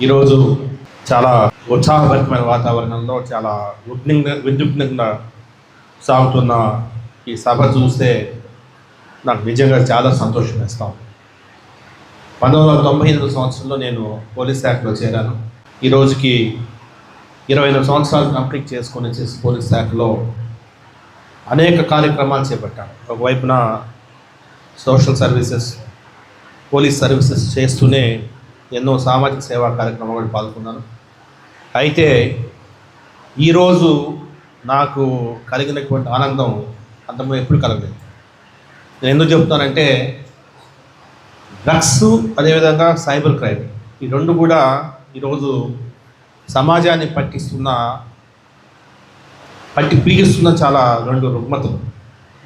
ఈరోజు చాలా ఉత్సాహభరితమైన వాతావరణంలో చాలా విద్యుగ్నంగా సాగుతున్న ఈ సభ చూస్తే నాకు నిజంగా చాలా సంతోషం వేస్తాం. 1998 సంవత్సరంలో నేను పోలీస్ శాఖలో చేరాను. ఈ రోజుకి 28 సంవత్సరాలు కంప్లీట్ చేసుకొని పోలీస్ శాఖలో అనేక కార్యక్రమాలు చేపట్టాను. ఒకవైపున సోషల్ సర్వీసెస్, పోలీస్ సర్వీసెస్ చేస్తూనే ఎన్నో సామాజిక సేవా కార్యక్రమాలు పాల్గొన్నాను. అయితే ఈరోజు నాకు కలిగినటువంటి ఆనందం అంతకు ఎప్పుడు కలగలేదు. నేను ఎందుకు చెప్తున్నానంటే డ్రగ్స్ అదేవిధంగా సైబర్ క్రైమ్ ఈ రెండు కూడా ఈరోజు సమాజాన్ని పీడిస్తున్న చాలా రెండు రుగ్మతలు.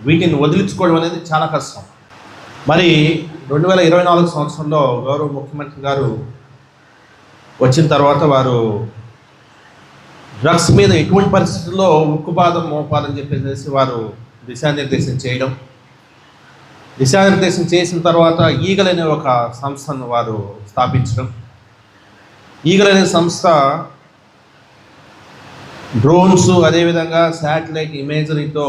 వీటిని వదిలించుకోవడం అనేది చాలా కష్టం. మరి 2024 సంవత్సరంలో గౌరవ ముఖ్యమంత్రి గారు వచ్చిన తర్వాత వారు డ్రగ్స్ మీద ఎటువంటి పరిస్థితుల్లో ఉక్కుపాదం మోపాలని చెప్పేసి వారు దిశానిర్దేశం చేసిన తర్వాత ఈగల్ అనే ఒక సంస్థను వారు స్థాపించడం. ఈగల్ అనే సంస్థ డ్రోన్స్ అదేవిధంగా శాటిలైట్ ఇమేజరీతో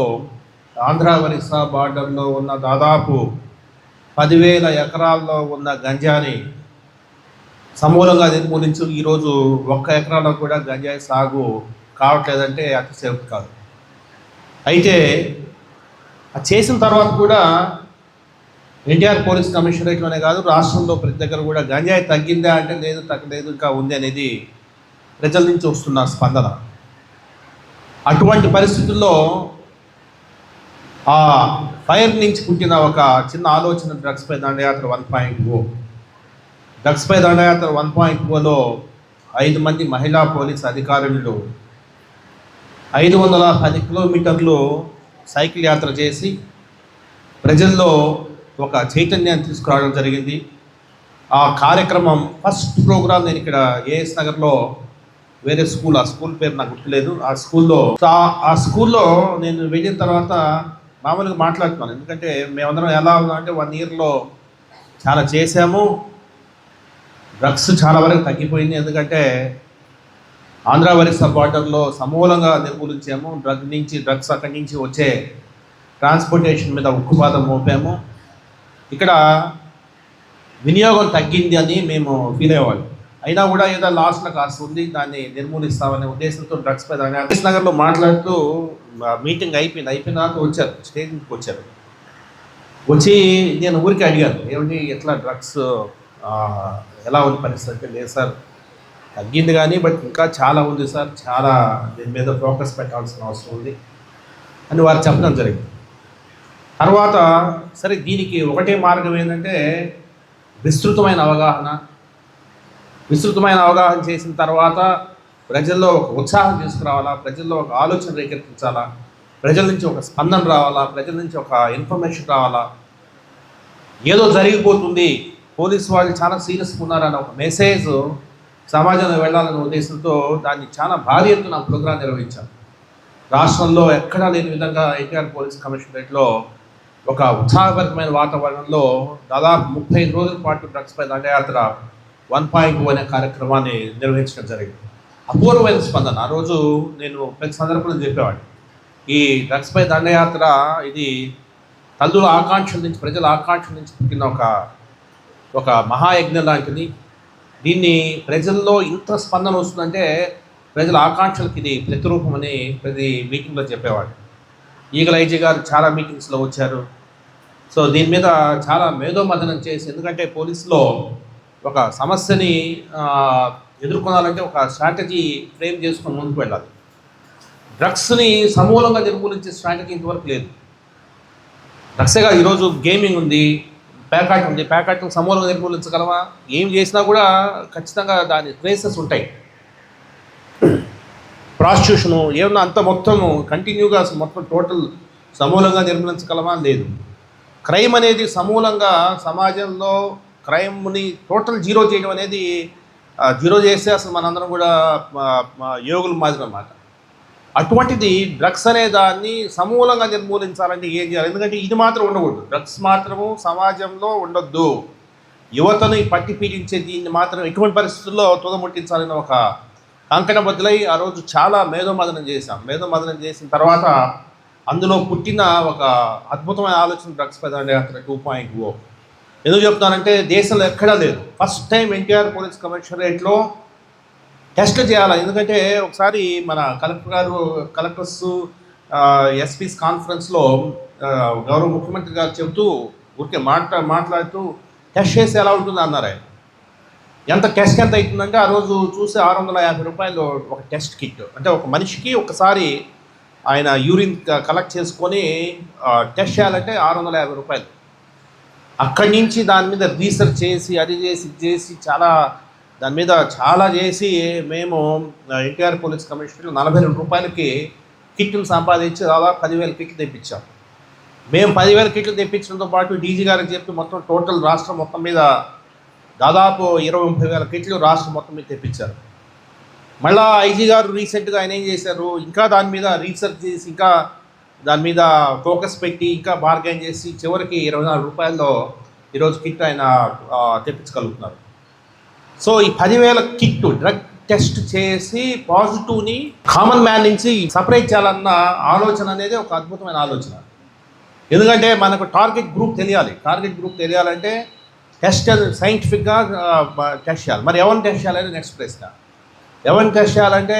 ఆంధ్ర ఒరిస్సా బార్డర్లో ఉన్న దాదాపు 10,000 ఎకరాల్లో ఉన్న గంజాని సమూలంగా నిర్మూలించి ఈరోజు 1 ఎకరాలో కూడా గంజాయి సాగు కావట్లేదంటే అతిశయోక్తి కాదు. అయితే అది చేసిన తర్వాత కూడా ఎన్టీఆర్ పోలీస్ కమిషనరేట్లోనే కాదు రాష్ట్రంలో ప్రతి దగ్గర కూడా గంజాయి తగ్గిందా అంటే లేదు, తగ్గలేదు, ఇంకా ఉంది అనేది ప్రజల నుంచి వస్తున్న స్పందన. అటువంటి పరిస్థితుల్లో ఆ ఫైర్ నుంచి పుట్టిన ఒక చిన్న ఆలోచన డ్రగ్స్పై దండయాత్ర 1.0. డ్రగ్స్పై దండయాత్ర 1.0లో 5 మంది మహిళా పోలీస్ అధికారులు 510 కిలోమీటర్లు సైకిల్ యాత్ర చేసి ప్రజల్లో ఒక చైతన్యాన్ని తీసుకురావడం జరిగింది. ఆ కార్యక్రమం ఫస్ట్ ప్రోగ్రాం నేను ఇక్కడ ఏఎస్ నగర్లో వేరే స్కూల్, ఆ స్కూల్ పేరు నాకు గుర్తులేదు, ఆ స్కూల్లో నేను వెళ్ళిన తర్వాత మామూలుగా మాట్లాడుతున్నాను. ఎందుకంటే మేమందరం ఎలా ఉన్నామంటే 1 ఇయర్లో చాలా చేశాము, డ్రగ్స్ చాలా వరకు తగ్గిపోయింది. ఎందుకంటే ఆంధ్ర ఒరిస్సా బార్డర్లో సమూలంగా నిర్మూలించాము. డ్రగ్స్ అక్కడి నుంచి వచ్చే ట్రాన్స్పోర్టేషన్ మీద ఉక్కుపాదం మోపాము. ఇక్కడ వినియోగం తగ్గింది అని మేము ఫీల్ అయ్యేవాళ్ళం. అయినా కూడా ఏదో లాస్ట్లో కాస్త ఉంది, దాన్ని నిర్మూలిస్తామనే ఉద్దేశంతో డ్రగ్స్పై ఏఎస్ నగర్లో మాట్లాడుతూ మీటింగ్ అయిపోయినాక వచ్చారు, స్టేజ్ మీదకి వచ్చి నేను ఊరికి అడిగాను, ఏమిటి ఎట్లా డ్రగ్స్ ఎలా ఉంది పరిస్థితి అంటే, లేదు సార్ తగ్గింది కానీ బట్ ఇంకా చాలా ఉంది సార్, చాలా దీని మీద ఫోకస్ పెట్టాల్సిన అవసరం ఉంది అని వారు చెప్పడం జరిగింది. తర్వాత సరే దీనికి ఒకటే మార్గం ఏంటంటే విస్తృతమైన అవగాహన చేసిన తర్వాత ప్రజల్లో ఒక ఉత్సాహం తీసుకురావాలా, ప్రజల్లో ఒక ఆలోచన రేకెత్తించాలా, ప్రజల నుంచి ఒక స్పందన రావాలా, ప్రజల నుంచి ఒక ఇన్ఫర్మేషన్ రావాలా, ఏదో జరిగిపోతుంది, పోలీసు వాళ్ళు చాలా సీరియస్గా ఉన్నారన్న ఒక మెసేజ్ సమాజంలో వెళ్ళాలనే ఉద్దేశంతో దాన్ని చాలా భారీ ఎత్తున ప్రోగ్రాం నిర్వహించాం. రాష్ట్రంలో ఎక్కడా లేని విధంగా ఎన్టీఆర్ పోలీస్ కమిషనరేట్లో ఒక ఉత్సాహభరితమైన వాతావరణంలో దాదాపు 35 రోజుల పాటు డ్రగ్స్పై దండయాత్ర 1.0 అనే కార్యక్రమాన్ని నిర్వహించడం జరిగింది. అపూర్వమైన స్పందన. ఆ రోజు నేను ప్రతి సందర్భంలో చెప్పేవాడిని, ఈ డ్రగ్స్పై దండయాత్ర ఇది ప్రజల ఆకాంక్షల నుంచి పుట్టిన ఒక మహాయజ్ఞం లాంటిది. దీన్ని ప్రజల్లో ఇంత స్పందన వస్తుందంటే ప్రజల ఆకాంక్షలకు ఇది ప్రతిరూపం అని ప్రతి మీటింగ్లో చెప్పేవాడు. ఈగల్ ఐజీ గారు చాలా మీటింగ్స్లో వచ్చారు. సో దీని మీద చాలా మేధోమథనం చేసి, ఎందుకంటే పోలీసులో ఒక సమస్యని ఎదుర్కొనాలంటే ఒక స్ట్రాటజీ ఫ్రేమ్ చేసుకొని ముందుకు వెళ్ళాలి. డ్రగ్స్ని సమూలంగా నిర్మూలించే స్ట్రాటజీ ఇంతవరకు లేదు. డ్రగ్సేగా ఈరోజు గేమింగ్ ఉంది, ప్యాకాట్ సమూలంగా నిర్మూలించగలమా? ఏం చేసినా కూడా ఖచ్చితంగా దాని ట్రేసెస్ ఉంటాయి. ప్రాస్టిట్యూషను ఏమన్నా అంత మొత్తం కంటిన్యూగా మొత్తం టోటల్ సమూలంగా నిర్మూలించగలమా? లేదు. క్రైమ్ అనేది సమూలంగా సమాజంలో క్రైమ్ని టోటల్ జీరో చేయడం అనేది, జీరో చేస్తే అసలు మనందరం కూడా యోగుల మాదిరి అన్నమాట. అటువంటిది డ్రగ్స్ అనే దాన్ని సమూలంగా నిర్మూలించాలంటే ఏం చేయాలి? ఎందుకంటే ఇది మాత్రం ఉండకూడదు, డ్రగ్స్ మాత్రము సమాజంలో ఉండొద్దు. యువతను పట్టి పీడించే దీన్ని మాత్రం ఎటువంటి పరిస్థితుల్లో తుదముట్టించాలని ఒక కంకణ బదులై ఆ రోజు చాలా మేధోమదనం చేశాం. మేధోమదనం చేసిన తర్వాత అందులో పుట్టిన ఒక అద్భుతమైన ఆలోచన డ్రగ్స్ యాత్ర 2.0. ఎందుకు చెప్తానంటే దేశంలో ఎక్కడా లేదు. ఫస్ట్ టైం ఎన్టీఆర్ పోలీస్ కమిషనరేట్లో టెస్ట్ చేయాలి. ఎందుకంటే ఒకసారి మన కలెక్టర్స్ ఎస్పీస్ కాన్ఫరెన్స్లో గౌరవ ముఖ్యమంత్రి గారు చెబుతూ ఊరికే మాట్లాడుతూ టెస్ట్ చేసి ఎలా ఉంటుంది అన్నారు. ఆయన టెస్ట్ ఎంత అవుతుందంటే ఆ రోజు చూసి 650 రూపాయలు ఒక టెస్ట్ కిట్. అంటే ఒక మనిషికి ఒకసారి ఆయన యూరిన్ కలెక్ట్ చేసుకొని టెస్ట్ చేయాలంటే 650 రూపాయలు. అక్కడి నుంచి దాని మీద రీసెర్చ్ చేసి అది చేసి దాని మీద చాలా చేసి మేము ఎన్టీఆర్ పోలీస్ కమిషనర్లో 42 రూపాయలకి కిట్లు సంపాదించి దాదాపు 10,000 కిట్లు తెప్పించాం. మేము 10,000 కిట్లు తెప్పించడంతో పాటు డీజీ గారికి చెప్పి మొత్తం టోటల్ రాష్ట్రం మొత్తం మీద దాదాపు 20-30 వేల కిట్లు రాష్ట్రం మొత్తం మీద తెప్పించారు. మళ్ళీ ఐజీ గారు రీసెంట్గా ఆయన ఏం చేశారు, ఇంకా దాని మీద రీసెర్చ్ చేసి ఇంకా దాని మీద ఫోకస్ పెట్టి ఇంకా బార్గెన్ చేసి చివరికి 24 రూపాయల్లో ఈరోజు కిట్ ఆయన తెప్పించగలుగుతున్నారు. సో ఈ 10,000 కిట్ డ్రగ్ టెస్ట్ చేసి పాజిటివ్ని కామన్ మ్యాన్ నుంచి సపరేట్ చేయాలన్న ఆలోచన అనేది ఒక అద్భుతమైన ఆలోచన. ఎందుకంటే మనకు టార్గెట్ గ్రూప్ తెలియాలంటే టెస్ట్ సైంటిఫిక్గా టెస్ట్ చేయాలి. మరి ఎవరిని టెస్ట్ చేయాలని నెక్స్ట్ ప్రశ్న. ఎవరిని టెస్ట్ చేయాలంటే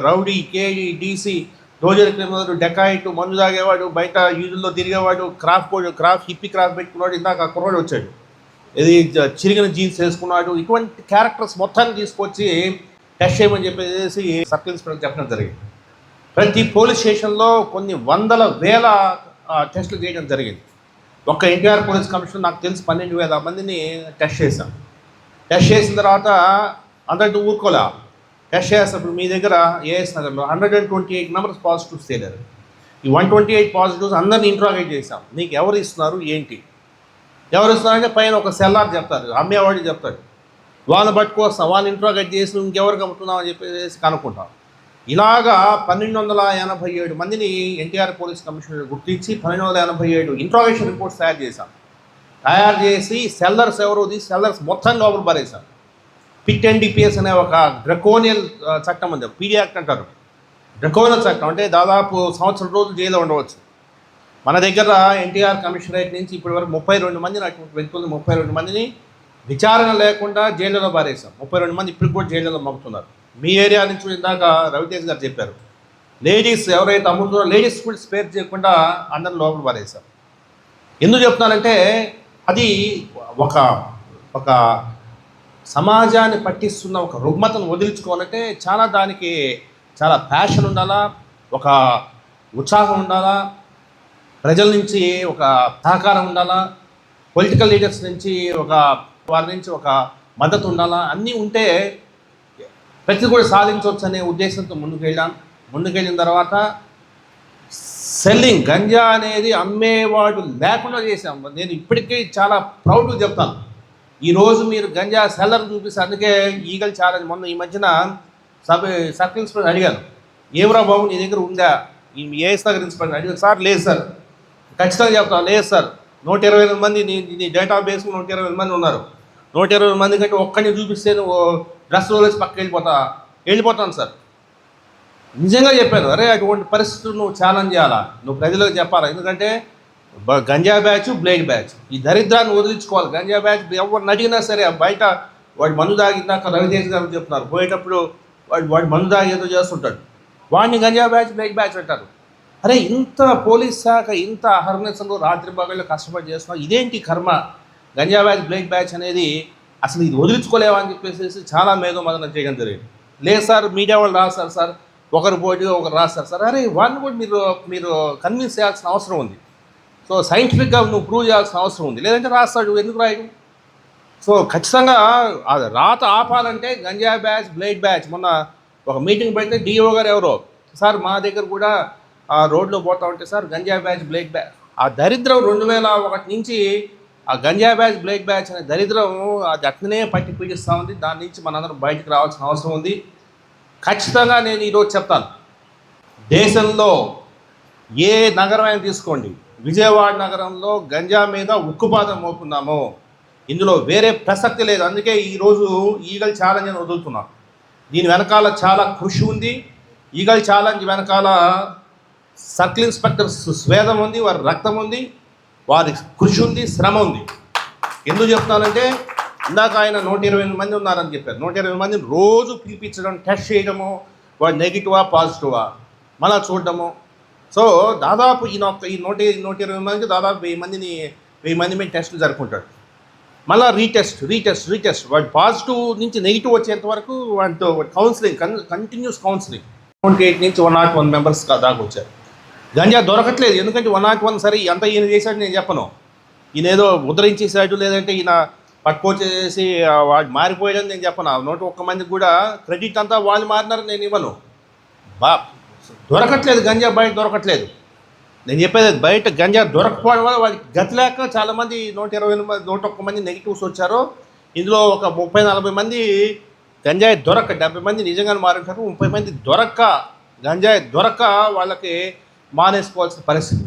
రౌడీ, కేడీ, డీసీ, రోజర్ క్రిమినల్, డెకాయిట్, మందు తాగేవాడు, బయట యూజుల్లో తిరిగేవాడు, హిప్పీ క్రాఫ్ట్ పెట్టుకున్నాడు, ఇందాక కుర్రాడు వచ్చాడు, ఇది చిరిగిన జీన్స్ వేసుకున్నాడు, ఇటువంటి క్యారెక్టర్స్ మొత్తాన్ని తీసుకొచ్చి టెస్ట్ చేయమని చెప్పేసి సర్కిల్ ఇన్స్పెక్టర్ చెప్పడం జరిగింది. ప్రతి పోలీస్ స్టేషన్లో కొన్ని వందల వేల టెస్టులు చేయడం జరిగింది. ఒక్క ఎన్టీఆర్ పోలీస్ కమిషనర్ నాకు తెలిసి 12,000 మందిని టెస్ట్ చేశాం. టెస్ట్ చేసిన తర్వాత అందరితో ఊరుకోలే. టెస్ట్ చేసినప్పుడు మీ దగ్గర ఏఎస్ నగర్లో 128 మెంబర్స్ పాజిటివ్స్ తేలారు. ఈ 128 పాజిటివ్స్ అందరిని ఇంట్రాగేట్ చేశాం. నీకు ఎవరు ఇస్తున్నారు ఏంటి, ఎవరు ఇస్తున్నారంటే పైన ఒక సెల్లార్ చెప్తారు, అమ్మేవాడు చెప్తాడు, వాళ్ళని పట్టుకొస్తాం, వాళ్ళని ఇంట్రాగేట్ చేసి ఇంకెవరికి అమ్ముతున్నాం అని చెప్పేసి కనుక్కుంటాం. ఇలాగా 1287 మందిని ఎన్టీఆర్ పోలీస్ కమిషనర్ గుర్తించి 1287 ఇంట్రాగేషన్ రిపోర్ట్స్ తయారు చేసి సెల్లర్స్ ఎవరో సెల్లర్స్ మొత్తం లోపల పారేశాం. పిట్ అండ్ డిపిఎస్ అనే ఒక డ్రకోనియల్ చట్టం ఉంది, పీడీ యాక్ట్ అంటారు. డ్రకోనియల్ చట్టం అంటే దాదాపు 1 సంవత్సరం రోజులు జైల్లో ఉండవచ్చు. మన దగ్గర ఎన్టీఆర్ కమిషనరేట్ నుంచి ఇప్పటి వరకు 32 మందిని అటువంటి వ్యక్తులు 32 మందిని విచారణ లేకుండా జైళ్ళలో పారేశాం. 32 మంది ఇప్పుడు కూడా జైళ్ళలో మగ్గుతున్నారు. మీ ఏరియా నుంచి ఇందాక రవితేజ్ గారు చెప్పారు, లేడీస్ ఎవరైతే అమ్ముతున్నారో లేడీస్ కూడా స్పేర్ చేయకుండా అందరిని లోపల పారేశారు. ఎందుకు చెప్తున్నానంటే అది ఒక సమాజాన్ని పట్టిస్తున్న ఒక రుగ్మతను వదిలించుకోవాలంటే దానికి చాలా ప్యాషన్ ఉండాలా, ఒక ఉత్సాహం ఉండాలా, ప్రజల నుంచి ఒక సహకారం ఉండాలా, పొలిటికల్ లీడర్స్ నుంచి వారి నుంచి ఒక మద్దతు ఉండాలా. అన్నీ ఉంటే ప్రతి కూడా సాధించవచ్చు అనే ఉద్దేశంతో ముందుకెళ్ళిన తర్వాత సెల్లింగ్ గంజా అనేది అమ్మేవాడు లేకుండా చేశాం. నేను ఇప్పటికీ చాలా ప్రౌడ్గా చెప్తాను. ఈరోజు మీరు గంజా సెల్లర్ చూపిస్తే, అందుకే ఈగల్ ఛాలెంజ్ మొన్న ఈ మధ్యన సర్కిల్ ఇన్స్పెక్టర్ అడిగాను, ఏమరా బాబు నీ దగ్గర ఉందా, ఈ ఏఎస్ నగర్ ఇన్స్పెక్టర్ అడిగాను. సార్ లేదు సార్, ఖచ్చితంగా చెప్తాను, లేదు సార్, 120 మంది నీ డేటాబేస్ 120 మంది ఉన్నారు, 120 మంది కంటే ఒక్కడిని చూపిస్తే నువ్వు డ్రెస్ వదిలేసి పక్కకి వెళ్ళిపోతాను సార్. నిజంగా చెప్పాను. అరే అటువంటి పరిస్థితులు నువ్వు ఛాలెంజ్ చేయాలా, నువ్వు ప్రజలకు చెప్పాలా. ఎందుకంటే గంజా బ్యాచ్, బ్లేడ్ బ్యాచ్, ఈ దరిద్రాన్ని వదిలించుకోవాలి. గంజా బ్యాచ్ ఎవరిని అడిగినా సరే బయట వాడు మందు తాగినాక రవితేజ్ గారు చెప్తున్నారు, పోయేటప్పుడు వాడు మందు తాగి ఏదో చేస్తుంటాడు, వాడిని గంజా బ్యాచ్, బ్లేడ్ బ్యాచ్ అంటారు. అరే ఇంత పోలీస్ శాఖ ఇంత అహర్నిశలు రాత్రి పగళ్ళు కష్టపడి చేస్తున్నాం, ఇదేంటి కర్మ, గంజా బ్యాచ్, బ్లేడ్ బ్యాచ్ అనేది అసలు ఇది వదిలించుకోలేవా అని చెప్పేసి చాలా మేధోమదనం చేయడం జరిగింది. లేదు సార్, మీడియా వాళ్ళు రాస్తారు సార్, ఒకరు పోటీగా ఒకరు రాస్తారు సార్. అరే వాళ్ళని కూడా మీరు కన్విన్స్ చేయాల్సిన అవసరం ఉంది. సో సైంటిఫిక్గా నువ్వు ప్రూవ్ చేయాల్సిన అవసరం ఉంది, లేదంటే రాస్తాడు, ఎందుకు రాయడు. సో ఖచ్చితంగా అది రాత ఆపాలంటే గంజా బ్యాచ్, బ్లేడ్ బ్యాచ్. మొన్న ఒక మీటింగ్ పెడితే డిఓ గారు ఎవరో, సార్ మా దగ్గర కూడా ఆ రోడ్లో పోతా ఉంటే sir ganja batch, blade batch, ఆ దరిద్రం 2001 నుంచి ఆ గంజా బ్యాచ్, బ్లేడ్ బ్యాచ్ అనే దరిద్రం అది అట్లనే పట్టి పీడిస్తూ ఉంది. దాని నుంచి మనందరం బయటకు రావాల్సిన అవసరం ఉంది. ఖచ్చితంగా నేను ఈరోజు చెప్తాను, దేశంలో ఏ నగరమైనా తీసుకోండి, విజయవాడ నగరంలో గంజా మీద ఉక్కుపాదం మోపున్నాము. ఇందులో వేరే ప్రసక్తి లేదు. అందుకే ఈరోజు ఈగల్ ఛాలెంజ్ అని వదులుతున్నాం. దీని వెనకాల చాలా కృషి ఉంది. ఈగల్ ఛాలెంజ్ వెనకాల సర్కిల్ ఇన్స్పెక్టర్ స్వేదం ఉంది, వారి రక్తం ఉంది, వారి కృషి ఉంది, శ్రమ ఉంది. ఎందుకు చెప్తానంటే ఇందాక ఆయన 120 మంది ఉన్నారని చెప్పారు. 120 మందిని రోజు పిలిపించడం, టెస్ట్ చేయడము, వాడు నెగిటివా పాజిటివా మళ్ళా చూడడము. సో దాదాపు ఈ 120 మందికి దాదాపు 1000 మంది మీద టెస్టులు జరుపుకుంటాడు. మళ్ళీ రీటెస్ట్ వాడు పాజిటివ్ నుంచి నెగిటివ్ వచ్చేంత వరకు వాటితో కౌన్సిలింగ్, కంటిన్యూస్ కౌన్సిలింగ్. 28 నుంచి 101 మెంబర్స్ దాకా వచ్చారు. గంజా దొరకట్లేదు. ఎందుకంటే 101 సరే ఎంత ఈయన చేశాడు నేను చెప్పను. ఈయన ఏదో ముద్రించేసాడు, లేదంటే ఈయన పట్టుకొచ్చేసి వాడు మారిపోయాడని నేను చెప్పను. 101 మందికి కూడా క్రెడిట్ అంతా వాళ్ళు మారినారని నేను ఇవ్వను. దొరకట్లేదు, గంజా బయట దొరకట్లేదు. నేను చెప్పేది బయట గంజా దొరకపోవడం వల్ల వాళ్ళకి గతి లేక చాలామంది 121 మంది నెగిటివ్స్ వచ్చారు. ఇందులో ఒక 30-40 మంది గంజాయి దొరక్క, 70 మంది నిజంగానే మారింటారు. 30 మంది గంజాయి దొరక్క వాళ్ళకి మానేసుకోవాల్సిన పరిస్థితి.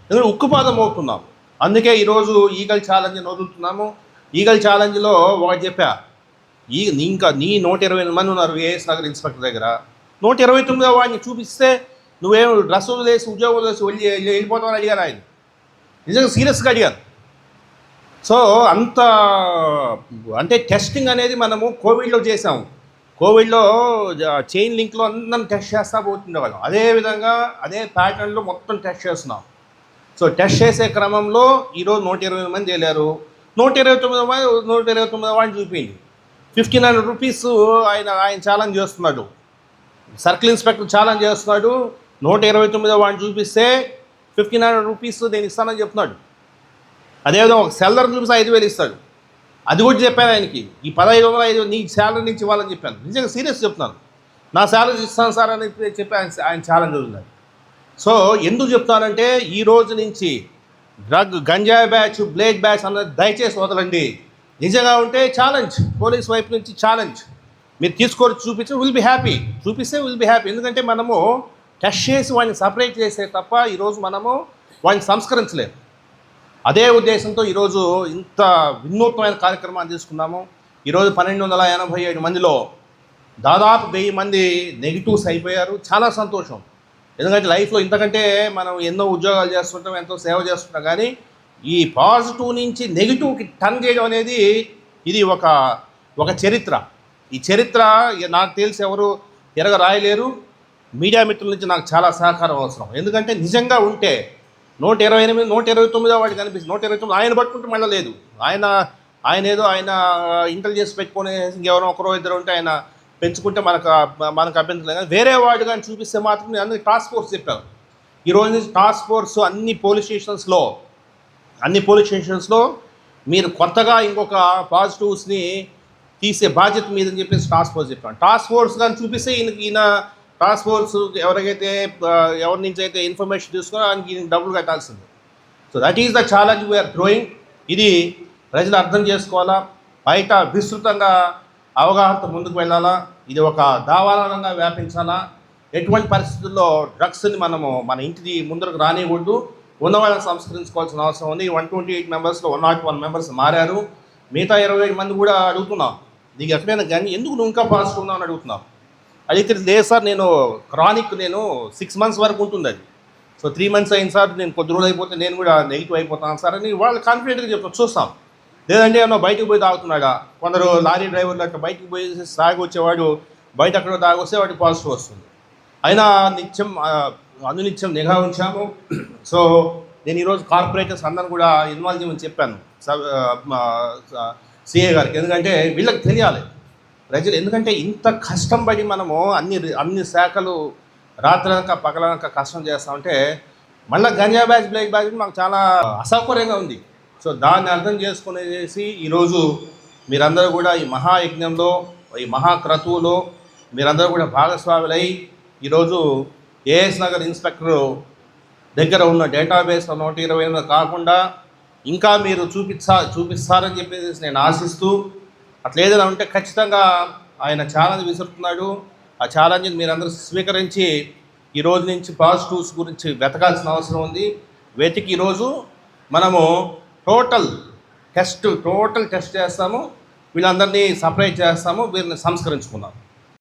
ఎందుకంటే ఉక్కుపాదం అవుతున్నాం. అందుకే ఈరోజు ఈగల్ ఛాలెంజ్ని వదులుతున్నాము. ఈగల్ ఛాలెంజ్లో ఒకటి చెప్పా, ఇంకా నీ 120 మంది ఉన్నారు ఏఎస్ నగర్ ఇన్స్పెక్టర్ దగ్గర. 129వ వాడిని చూపిస్తే నువ్వేం డ్రెస్ వదిలేసి ఉద్యోగం వదిలేసి వెళ్ళిపోతామని అడిగారు ఆయన. నిజంగా సీరియస్గా అడిగారు. సో అంత అంటే టెస్టింగ్ అనేది మనము కోవిడ్లో చేసాము. కోవిడ్లో చైన్ లింక్లో అందరం టెస్ట్ చేస్తూ పోతుండేవాళ్ళం. అదేవిధంగా అదే ప్యాటర్న్లో మొత్తం టెస్ట్ చేస్తున్నాం. సో టెస్ట్ చేసే క్రమంలో ఈరోజు 120 మంది వెళ్ళారు. 129 వాడిని చూపింది. 1500 రూపీస్ ఆయన ఛాలెంజ్ చేస్తున్నాడు. సర్కిల్ ఇన్స్పెక్టర్ ఛాలెంజ్ చేస్తున్నాడు. 129 వాడిని చూపిస్తే 1500 రూపీస్ నేను ఇస్తానని చెప్తున్నాడు. అదేవిధంగా ఒక సెల్లర్ చూపిస్తే 5000 ఇస్తాడు. అది కూడా చెప్పాను ఆయనకి, ఈ 1500 నీ శాలరీ నుంచి ఇవ్వాలని చెప్పాను. నిజంగా సీరియస్ చెప్తున్నాను. నా శాలరీ ఇస్తాను సార్ అని చెప్పి ఆయన ఛాలెంజ్ వదిలినాడు. సో ఎందుకు చెప్తానంటే ఈ రోజు నుంచి గంజాయి బ్యాచ్, బ్లేడ్ బ్యాచ్ అన్నది దయచేసి వదలండి. నిజంగా ఉంటే ఛాలెంజ్, పోలీస్ వైపు నుంచి ఛాలెంజ్ మీరు తీసుకొని చూపిస్తే విల్ బి హ్యాపీ. ఎందుకంటే మనము టెస్ట్ చేసి వాడిని సపరేట్ చేసే తప్ప ఈరోజు మనము వాడిని సంస్కరించలేము. అదే ఉద్దేశంతో ఈరోజు ఇంత వినూత్నమైన కార్యక్రమాన్ని తీసుకున్నాము. ఈరోజు 1287 మందిలో దాదాపు 1000 మంది నెగిటివ్స్ అయిపోయారు. చాలా సంతోషం. ఎందుకంటే లైఫ్లో ఇంతకంటే మనం ఎన్నో ఉద్యోగాలు చేస్తుంటాం, ఎంతో సేవ చేస్తుంటాం, కానీ ఈ పాజిటివ్ నుంచి నెగిటివ్కి టర్న్ చేయడం అనేది ఇది ఒక చరిత్ర. ఈ చరిత్ర నాకు తెలిసి ఎవరు రాయలేరు. మీడియా మిత్రుల నుంచి నాకు చాలా సహకారం అవసరం. ఎందుకంటే నిజంగా ఉంటే 128, 129 వాడికి కనిపిస్తుంది. 129 ఆయన పట్టుకుంటే మళ్ళీ లేదు. ఆయన ఏదో ఆయన ఇంటెలిజెన్స్ పెట్టుకొని ఇంకెవరో ఒకరో ఇద్దరు ఉంటే ఆయన పెంచుకుంటే మనకు అభ్యంతరం లేదు. కానీ వేరే వాడు కానీ చూపిస్తే మాత్రం నేను అందరికీ టాస్క్ ఫోర్స్ చెప్పాను. ఈరోజు నుంచి టాస్క్ ఫోర్స్ అన్ని పోలీస్ స్టేషన్స్లో మీరు కొత్తగా ఇంకొక పాజిటివ్స్ని తీసే బాధ్యత మీదని చెప్పేసి టాస్క్ ఫోర్స్ చెప్పాను. టాస్క్ ఫోర్స్ కానీ చూపిస్తే ఈయన టాస్క్ ఫోర్స్ ఎవరి నుంచి అయితే ఇన్ఫర్మేషన్ తీసుకుని ఆయనకి డబ్బులు కట్టాల్సింది. So that is the challenge we are throwing. ఇది ప్రజలు అర్థం చేసుకోవాలా, బయట విస్తృతంగా అవగాహనతో ముందుకు వెళ్ళాలా, ఇది ఒక దావాలనంగా వ్యాపించాలా. ఎటువంటి పరిస్థితుల్లో డ్రగ్స్ని మన ఇంటికి ముందరకు రానివ్వద్దు. ఉన్నవాళ్ళని సంస్కరించుకోవాల్సిన అవసరం ఉంది. 128 మెంబర్స్లో 101 మెంబర్స్ మారారు. మిగతా 27 మంది కూడా అడుగుతున్నాం, నీకు ఎక్కడైనా కానీ ఎందుకు నువ్వు ఇంకా పాజిటివ్ ఉన్నావు అని అడుగుతున్నాం. అడిగితే లేదు సార్, నేను 6 మంత్స్ వరకు ఉంటుంది అది. సో 3 మంత్స్ అయింది సార్, నేను కొద్ది రోజులు అయిపోతే నేను కూడా నెగిటివ్ అయిపోతాను సార్ అని వాళ్ళు కాన్ఫిడెంట్గా చెప్తారు. చూస్తాం. లేదంటే ఏమన్నా బయటకు పోయి తాగుతున్నాడా, కొందరు లారీ డ్రైవర్లు అట్లా బయటకు పోయి తాగి వచ్చేవాడు బయట అక్కడ తాగొస్తే వాడికి పాజిటివ్ వస్తుంది. అయినా అనునిత్యం నిఘా ఉంచాము. సో నేను ఈరోజు కార్పొరేటర్స్ అందరిని కూడా ఇన్వాల్వ్ చేయమని చెప్పాను సిఏ గారికి. ఎందుకంటే వీళ్ళకి తెలియాలి ప్రజలు, ఎందుకంటే ఇంత కష్టం పడి మనము అన్ని శాఖలు రాత్రనక పగలనక కష్టం చేస్తామంటే మళ్ళీ గంజా బ్యాచ్, బ్లేడ్ బ్యాచ్ మాకు చాలా అసౌకర్యంగా ఉంది. సో దాన్ని అర్థం చేసుకునేసి ఈరోజు మీరందరూ కూడా ఈ మహాయజ్ఞంలో, ఈ మహాక్రతువులో మీరందరూ కూడా భాగస్వాములై ఈరోజు ఏఎస్ నగర్ ఇన్స్పెక్టర్ దగ్గర ఉన్న డేటాబేస్లో 120 కాకుండా ఇంకా మీరు చూపిస్తారని చెప్పేసి నేను ఆశిస్తూ, అట్లా ఏదైనా ఉంటే ఖచ్చితంగా ఆయన ఛాలెంజ్ విసురుతున్నాడు. ఆ ఛాలెంజ్ని మీరందరూ స్వీకరించి ఈరోజు నుంచి పాజిటివ్స్ గురించి వెతకాల్సిన అవసరం ఉంది. వెతికి ఈరోజు మనము టోటల్ టోటల్ టెస్ట్ చేస్తాము, వీళ్ళందరినీ సపరేట్ చేస్తాము, వీళ్ళని సంస్కరించుకుందాం.